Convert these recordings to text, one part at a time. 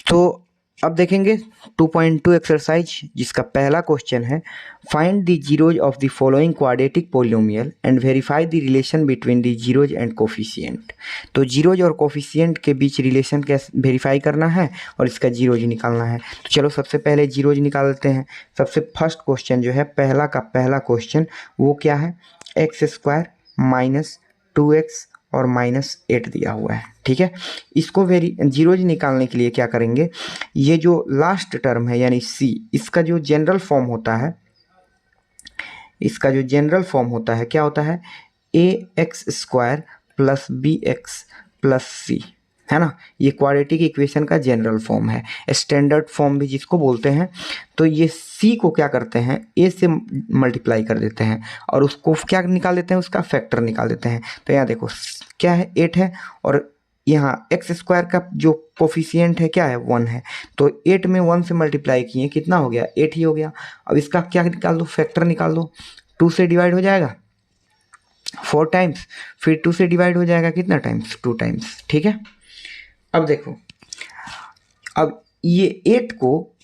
तो अब देखेंगे 2.2 एक्सरसाइज, जिसका पहला क्वेश्चन है find the zeros of the following quadratic polynomial and verify the relation between the zeros and coefficient. तो जीरोज और कोफिशिएंट के बीच रिलेशन कैसे वेरीफाई करना है और इसका जीरोज निकालना है। तो चलो सबसे पहले जीरोज निकालते हैं। सबसे फर्स्ट क्वेश्चन जो है पहला का पहला क्वेश्चन वो क्या है, एक्स स्क्वायर माइनस 2x और -8 दिया हुआ है। ठीक है, इसको जीरोज निकालने के लिए क्या करेंगे, ये जो लास्ट टर्म है यानी c, इसका जो जनरल फॉर्म होता है, इसका जो जनरल फॉर्म होता है क्या होता है, ax² plus bx plus c, है ना। ये क्वाड्रेटिक इक्वेशन का जनरल फॉर्म है, स्टैंडर्ड फॉर्म भी जिसको बोलते हैं। तो ये c को क्या करते हैं, a से मल्टीप्लाई कर देते हैं और उसको क्या निकाल देते हैं, उसका फैक्टर निकाल देते हैं। तो यहाँ देखो क्या है, 8 है और यहाँ x² का जो कोफिशिएंट है क्या है, 1 है। तो 8 में 1 से मल्टीप्लाई किए कितना हो गया, 8 ही हो गया। अब इसका क्या निकाल दो, फैक्टर निकाल दो। 2 से डिवाइड हो जाएगा 4 टाइम्स, फिर 2 से डिवाइड हो जाएगा कितना टाइम्स, 2 टाइम्स। ठीक है, अब देखो, अब ये 8 को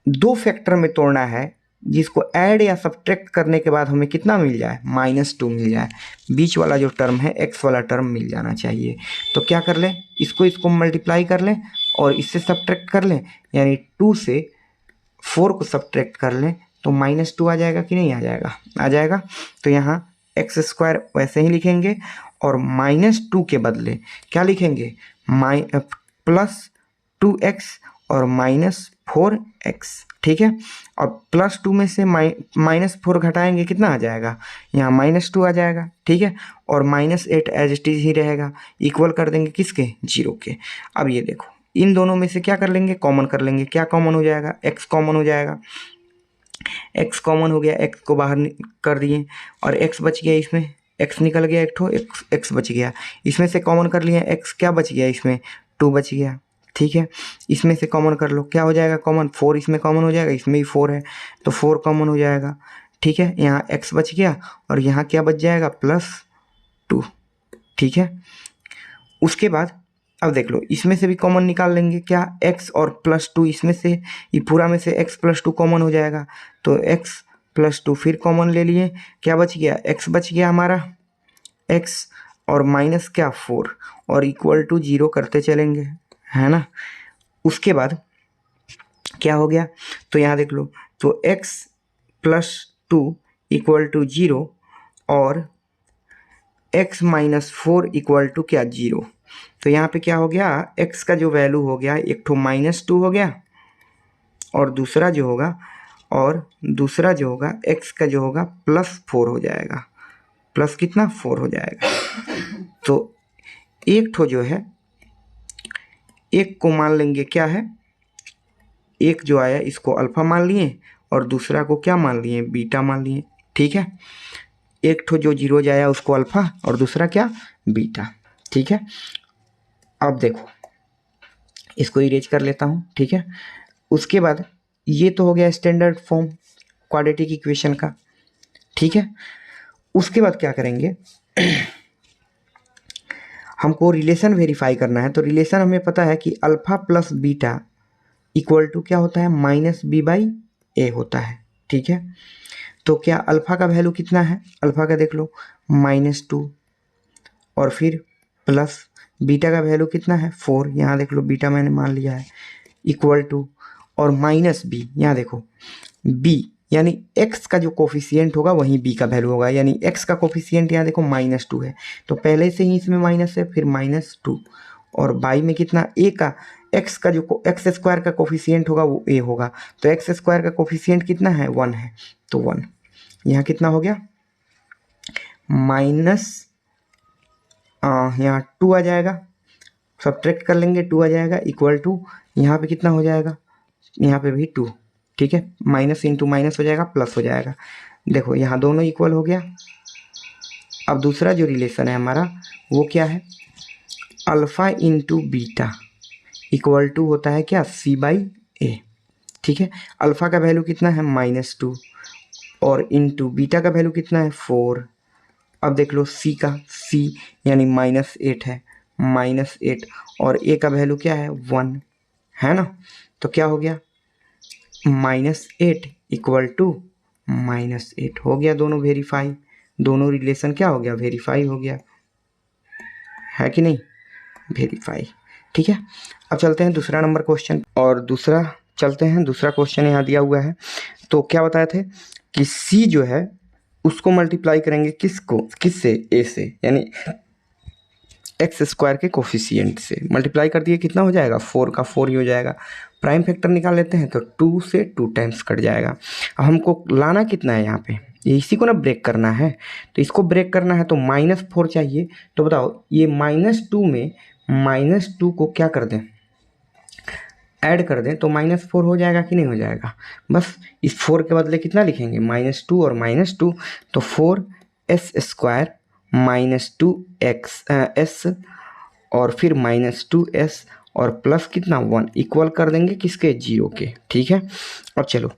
2 फैक्टर में तोड़ना है, जिसको ऐड या सब्ट्रैक्ट करने के बाद हमें कितना मिल जाए, -2 मिल जाए। बीच वाला जो टर्म है x वाला टर्म मिल जाना चाहिए। तो क्या कर लें, इसको मल्टीप्लाई कर लें और इससे सब्ट्रैक्ट कर लें, यानी 2 से 4 को सब्ट्रैक्ट कर लें तो -2 आ जाएगा कि नहीं आ जाएगा, आ जाएगा। तो यहाँ x² वैसे ही लिखेंगे और -2 के बदले क्या लिखेंगे, +2x और -4x। ठीक है, और +2 में से -4 घटाएंगे कितना आ जाएगा, यहाँ -2 आ जाएगा। ठीक है, और -8 एज इट इज ही रहेगा, इक्वल कर देंगे किसके, 0 के। अब ये देखो इन दोनों में से क्या कर लेंगे, कॉमन कर लेंगे। क्या कॉमन हो जाएगा, x कॉमन हो जाएगा। x कॉमन हो गया, x को बाहर कर दिए और x बच गया, इसमें x निकल गया, एक ठो x बच गया। इसमें से कॉमन कर लिया, x क्या बच गया, इसमें 2 बच गया। ठीक है, इसमें से कॉमन कर लो, क्या हो जाएगा कॉमन, 4 इसमें कॉमन हो जाएगा, इसमें भी 4 है तो 4 कॉमन हो जाएगा। ठीक है, यहाँ x बच गया और यहाँ क्या बच जाएगा, +2। ठीक है, उसके बाद अब देख लो इसमें से भी कॉमन निकाल लेंगे, क्या, x और +2, इसमें से ये पूरा में से x +2 कॉमन हो जाएगा। तो x +2 फिर कॉमन ले लिए, क्या बच गया, x बच गया हमारा, x और माइनस क्या 4 और इक्वल टू 0 करते चलेंगे, है ना। उसके बाद क्या हो गया, तो यहाँ देख लो, तो x +2 इक्वल टू 0 और x -4 इक्वल टू क्या, 0। तो यहाँ पे क्या हो गया, x का जो वैल्यू हो गया, एक ठो -2 हो गया और दूसरा जो होगा x का जो होगा +4 हो जाएगा, प्लस कितना 4 हो जाएगा। तो एक ठो जो है, एक को मान लेंगे क्या है, एक जो आया इसको अल्फा मान लिए और दूसरा को क्या मान लिए, बीटा मान लिए। ठीक है, एक ठो जो जीरोज आया उसको अल्फा और दूसरा क्या, बीटा। ठीक है, अब देखो इसको इरेज कर लेता हूँ। ठीक है, उसके बाद ये तो हो गया स्टैंडर्ड फॉर्म क्वाड्रेटिक इक्वेशन का। ठीक है, उसके बाद क्या करेंगे हमको रिलेशन वेरीफाई करना है। तो रिलेशन हमें पता है कि alpha plus beta equal to क्या होता है, -b/a होता है। ठीक है, तो क्या अल्फा का वैल्यू कितना है, अल्फा का देख लो -2 और फिर प्लस बीटा का वैल्यू कितना है 4, यहाँ देख लो बीटा मैंने मान लिया है, इक्वल टू और -b, यहाँ देखो b यानी x का जो कोफिशिएंट होगा वहीं b का वैल्यू होगा, यानी x का कोफिशिएंट यहाँ देखो -2 है तो पहले से ही इसमें माइनस है, फिर -2 और बाई में कितना a का, x का जो x² का कोफिशिएंट होगा वो a होगा। तो x² का कोफिशिएंट कितना है, 1 है, तो 1 यहाँ कितना हो गया, यहाँ 2 आ जाएगा, सब्ट्रैक्ट कर लेंगे 2 आ जाएगा, इक्वल टू यहाँ पे कितना हो जाएगा, यहाँ पे भी 2। ठीक है, माइनस इंटू माइनस हो जाएगा, प्लस हो जाएगा। देखो यहाँ दोनों इक्वल हो गया। अब दूसरा जो रिलेशन है हमारा वो क्या है, alpha into beta equal to होता है क्या, c/a। ठीक है, अल्फ़ा का वैल्यू कितना है -2 और इंटू बीटा का वैल्यू कितना है 4। अब देख लो c का, c यानी -8 है, -8 और a का वैल्यू क्या है 1। है ना। तो क्या हो गया, -8 इक्वल टू -8 हो गया, दोनों वेरीफाई, दोनों रिलेशन क्या हो गया, वेरीफाई हो गया, है कि नहीं, वेरीफाई। ठीक है, अब चलते हैं दूसरा नंबर क्वेश्चन, और दूसरा चलते हैं, दूसरा क्वेश्चन यहाँ दिया हुआ है। तो क्या बताए थे कि सी जो है उसको मल्टीप्लाई करेंगे किसको, किससे, ए से, यानी एक्स स्क्वायर के कोफिशिएंट से मल्टीप्लाई कर दिए, कितना हो जाएगा, 4 का 4 ही हो जाएगा। प्राइम फैक्टर निकाल लेते हैं तो 2 से 2 टाइम्स कट जाएगा। अब हमको लाना कितना है यहाँ पे, इसी को ना ब्रेक करना है, तो इसको ब्रेक करना है तो -4 चाहिए। तो बताओ ये -2 में -2 को क्या कर दें, ऐड कर दें तो -4 हो जाएगा कि नहीं हो जाएगा। बस इस 4 के बदले कितना लिखेंगे, -2 और -2, तो 4s² -2x और फिर -2s और प्लस कितना 1 इक्वल कर देंगे किसके, 0 के। ठीक है, अब चलो,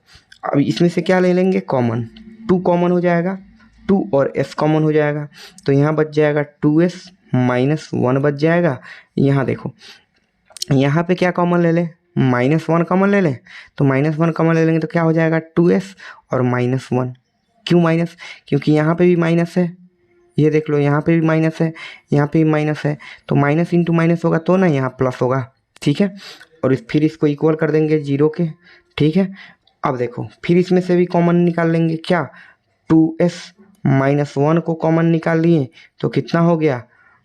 अब इसमें से क्या ले लेंगे, कॉमन, 2 कॉमन हो जाएगा, 2 और s कॉमन हो जाएगा, तो यहाँ बच जाएगा 2s -1 बच जाएगा। यहाँ देखो, यहाँ पे क्या कॉमन ले लें, -1 कॉमन ले लें, तो -1 कॉमन ले लेंगे तो क्या हो जाएगा, 2s और -1। क्यों माइनस, क्योंकि यहाँ पे भी माइनस है, ये देख लो यहाँ पे भी माइनस है, यहाँ पे भी माइनस है, तो माइनस इंटू माइनस होगा तो ना यहाँ प्लस होगा। ठीक है, और फिर इसको इक्वल कर देंगे 0 के। ठीक है, अब देखो फिर इसमें से भी कॉमन निकाल लेंगे, क्या, 2s -1 को कॉमन निकाल लिए तो कितना हो गया,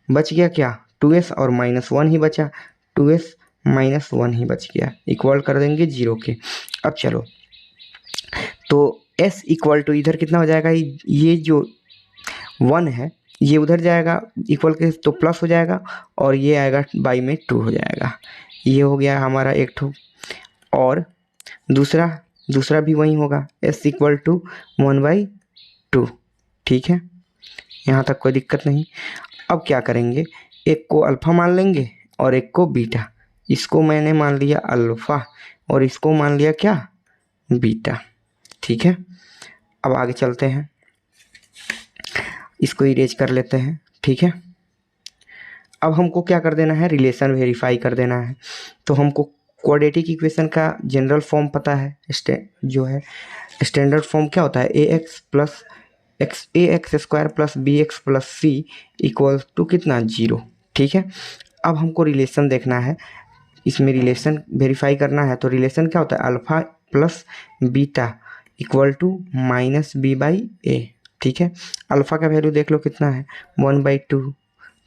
बच गया क्या, 2s और -1 ही बचा, 2s -1 ही बच गया, इक्वल कर देंगे 0 के। अब चलो, तो s इक्वल टू इधर कितना हो जाएगा, ये जो 1 है ये उधर जाएगा इक्वल के तो प्लस हो जाएगा, और ये आएगा बाई में 2 हो जाएगा। ये हो गया हमारा एक ठो, और दूसरा भी वही होगा, s इक्वल टू 1/2। ठीक है, यहाँ तक कोई दिक्कत नहीं। अब क्या करेंगे, एक को अल्फ़ा मान लेंगे और एक को बीटा, इसको मैंने मान लिया अल्फ़ा और इसको मान लिया क्या, बीटा। ठीक है, अब आगे चलते हैं, इसको इरेज कर लेते हैं। ठीक है, अब हमको क्या कर देना है, रिलेशन वेरीफाई कर देना है। तो हमको क्वाड्रेटिक इक्वेशन का जनरल फॉर्म पता है, जो है स्टैंडर्ड फॉर्म क्या होता है, ax plus bx plus c equal to कितना, 0। ठीक है, अब हमको रिलेशन देखना है, इसमें रिलेशन वेरीफाई करना है। तो रिलेशन क्या होता है, alpha plus beta equal to -b/a। ठीक है, अल्फ़ा का वैल्यू देख लो कितना है, 1/2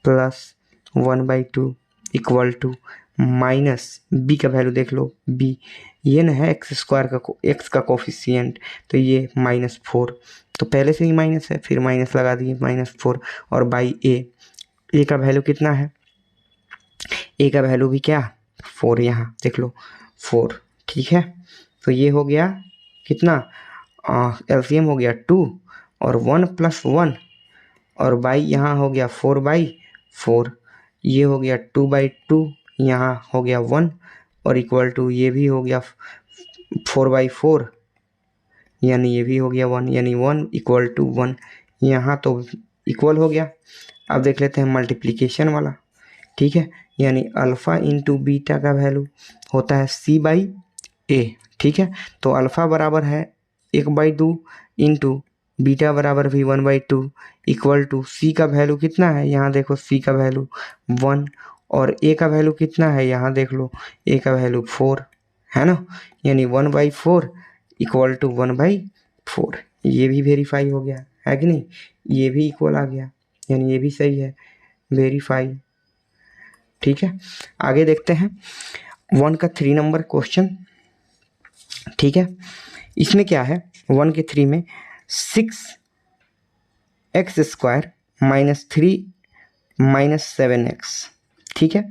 plus 1/2 equal to minus B का वैल्यू देख लो, बी ये ना है एक्स स्क्वायर का एक्स का कोफिशिएंट, तो ये -4, तो पहले से ही माइनस है, फिर माइनस लगा दिए -4, और बाई ए का वैल्यू कितना है, ए का वैल्यू भी क्या 4, यहाँ देख लो 4। ठीक है, तो ये हो गया कितना, एलसीएम हो गया 2 और 1 + 1 और बाई यहाँ हो गया 4/4, ये हो गया 2/2, यहाँ हो गया 1 और इक्वल टू ये भी हो गया 4/4, यानी ये भी हो गया 1, यानी 1 इक्वल टू 1, यहाँ तो इक्वल हो गया। अब देख लेते हैं मल्टीप्लिकेशन वाला। ठीक है, यानी अल्फ़ा इंटू बीटा का वैल्यू होता है c/a। ठीक है, तो अल्फ़ा बराबर है 1/2 इंटू बीटा बराबर भी 1/2 इक्वल टू सी का वैल्यू कितना है, यहाँ देखो सी का वैल्यू 1 और ए का वैल्यू कितना है, यहाँ देख लो ए का वैल्यू 4 है ना, यानी 1/4 इक्वल टू 1/4। ये भी वेरीफाई हो गया है कि नहीं, ये भी इक्वल आ गया, यानी ये भी सही है, वेरीफाई। ठीक है, आगे देखते हैं 1 का 3 नंबर क्वेश्चन। ठीक है, इसमें क्या है, 1 के 3 में 6x² -3 -7x। ठीक है,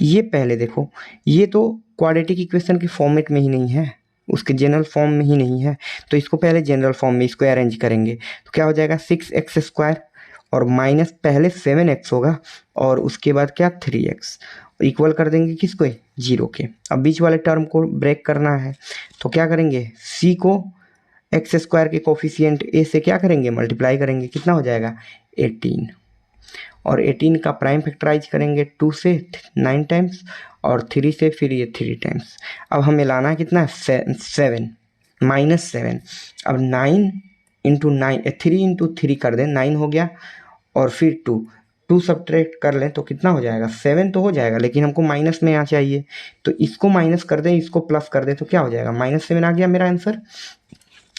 ये पहले देखो, ये तो क्वाड्रेटिक इक्वेशन के फॉर्मेट में ही नहीं है, उसके जनरल फॉर्म में ही नहीं है, तो इसको पहले जनरल फॉर्म में इसको अरेंज करेंगे तो क्या हो जाएगा, 6x² और माइनस पहले 7x होगा और उसके बाद क्या 3x, इक्वल कर देंगे किसको, 0 के। अब बीच वाले टर्म को ब्रेक करना है तो क्या करेंगे, c को x² के कोफिशिएंट a से क्या करेंगे, मल्टीप्लाई करेंगे, कितना हो जाएगा 18, और 18 का प्राइम फैक्टराइज करेंगे 2 से 9 टाइम्स और 3 से फिर ये 3 टाइम्स। अब हमें लाना है कितना, 7 -7। अब 9 इंटू 9, 3 इंटू 3 कर दें, 9 हो गया, और फिर 2 सब्ट्रैक्ट कर लें तो कितना हो जाएगा, 7 तो हो जाएगा, लेकिन हमको माइनस में यहाँ चाहिए, तो इसको माइनस कर दें, इसको प्लस कर दें, तो क्या हो जाएगा, -7 आ गया मेरा आंसर।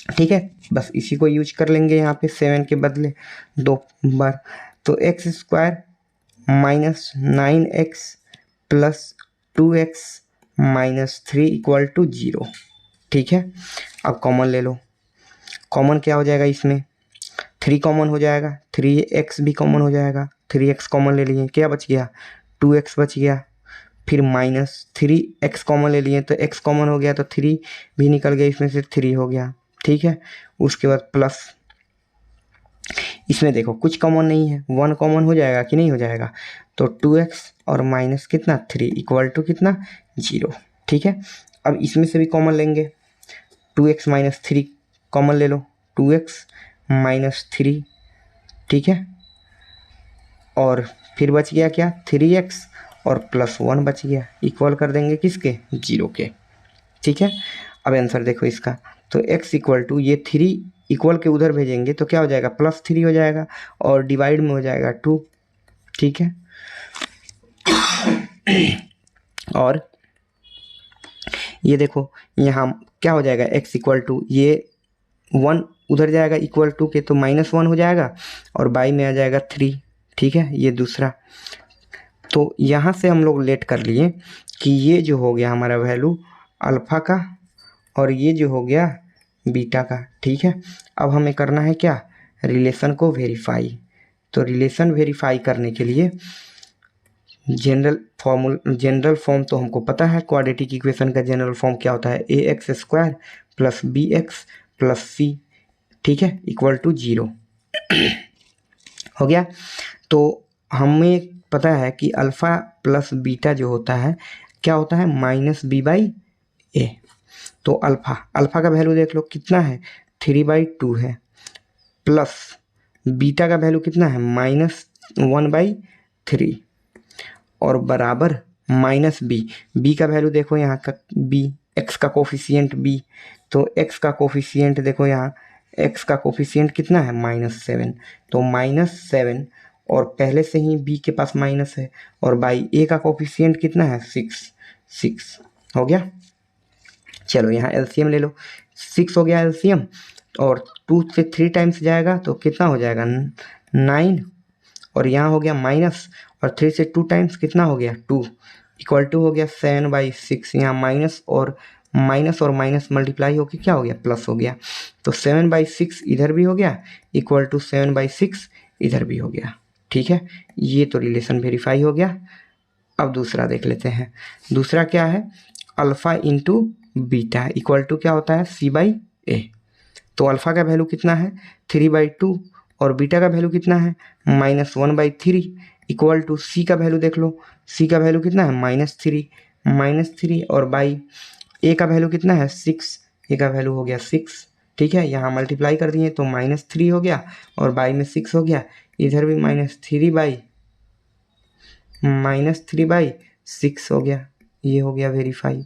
ठीक है, बस इसी को यूज कर लेंगे यहाँ पे 7 के बदले 2 बार। तो x² minus 9x plus 2x minus 3 equal to 0। ठीक है, अब कॉमन ले लो। कॉमन क्या हो जाएगा इसमें, 3 कॉमन हो जाएगा, 3x भी कॉमन हो जाएगा, 3x कॉमन ले लिए, क्या बच गया, 2x बच गया। फिर -3x कॉमन ले लिए तो x कॉमन हो गया, तो 3 भी निकल गया, इसमें से 3 हो गया। ठीक है, उसके बाद प्लस, इसमें देखो कुछ कॉमन नहीं है, 1 कॉमन हो जाएगा कि नहीं हो जाएगा, तो 2x और माइनस कितना 3 इक्वल टू कितना 0। ठीक है, अब इसमें से भी कॉमन लेंगे, 2x माइनस 3 कॉमन ले लो, 2x माइनस 3। ठीक है, और फिर बच गया क्या, 3x और प्लस 1 बच गया, इक्वल कर देंगे किसके, 0 के। ठीक है, अब आंसर देखो इसका, तो x इक्वल टू ये 3 इक्वल के उधर भेजेंगे तो क्या हो जाएगा, +3 हो जाएगा, और डिवाइड में हो जाएगा 2। ठीक है, और ये देखो यहाँ क्या हो जाएगा, x इक्वल टू ये 1 उधर जाएगा इक्वल टू के, तो -1 हो जाएगा, और बाई में आ जाएगा 3। ठीक है, ये दूसरा। तो यहाँ से हम लोग लेट कर लिए कि ये जो हो गया हमारा वैल्यू अल्फ़ा का, और ये जो हो गया बीटा का। ठीक है, अब हमें करना है क्या, रिलेशन को वेरीफाई। तो रिलेशन वेरीफाई करने के लिए जनरल फॉर्म तो हमको पता है, क्वाड्रेटिक इक्वेशन का जनरल फॉर्म क्या होता है, ax² plus bx plus c। ठीक है, इक्वल टू 0 हो गया। तो हमें पता है कि अल्फ़ा प्लस बीटा जो होता है क्या होता है, -b/a। तो अल्फ़ा का वैल्यू देख लो कितना है, 3/2 है, प्लस बीटा का वैल्यू कितना है, -1/3, और बराबर -b का वैल्यू देखो यहाँ का b, x का कोफिशिएंट b, तो x का कोफिशिएंट देखो यहाँ, x का कोफिशिएंट कितना है, -7, तो -7, और पहले से ही b के पास माइनस है, और बाई a का कोफिशिएंट कितना है, 6 हो गया। चलो यहाँ एलसीएम ले लो, 6 हो गया एलसीएम, और 2 से 3 टाइम्स जाएगा तो कितना हो जाएगा, 9, और यहाँ हो गया माइनस, और 3 से 2 टाइम्स कितना हो गया, 2 इक्वल टू हो गया 7/6। यहाँ माइनस और माइनस मल्टीप्लाई होकर क्या हो गया, प्लस हो गया, तो 7/6 इधर भी हो गया, इक्वल टू 7/6 इधर भी हो गया। ठीक है, ये तो रिलेशन वेरीफाई हो गया। अब दूसरा देख लेते हैं, दूसरा क्या है, alpha into beta equal to क्या होता है, c/a। तो अल्फ़ा का वैल्यू कितना है, 3/2, और बीटा का वैल्यू कितना है, -1/3, इक्वल टू c का वैल्यू देख लो, c का वैल्यू कितना है, -3, और बाई a का वैल्यू कितना है, 6, a का वैल्यू हो गया 6। ठीक है, यहाँ मल्टीप्लाई कर दिए तो -3 हो गया, और बाई में 6 हो गया, इधर भी -3/6 हो गया, ये हो गया वेरीफाई।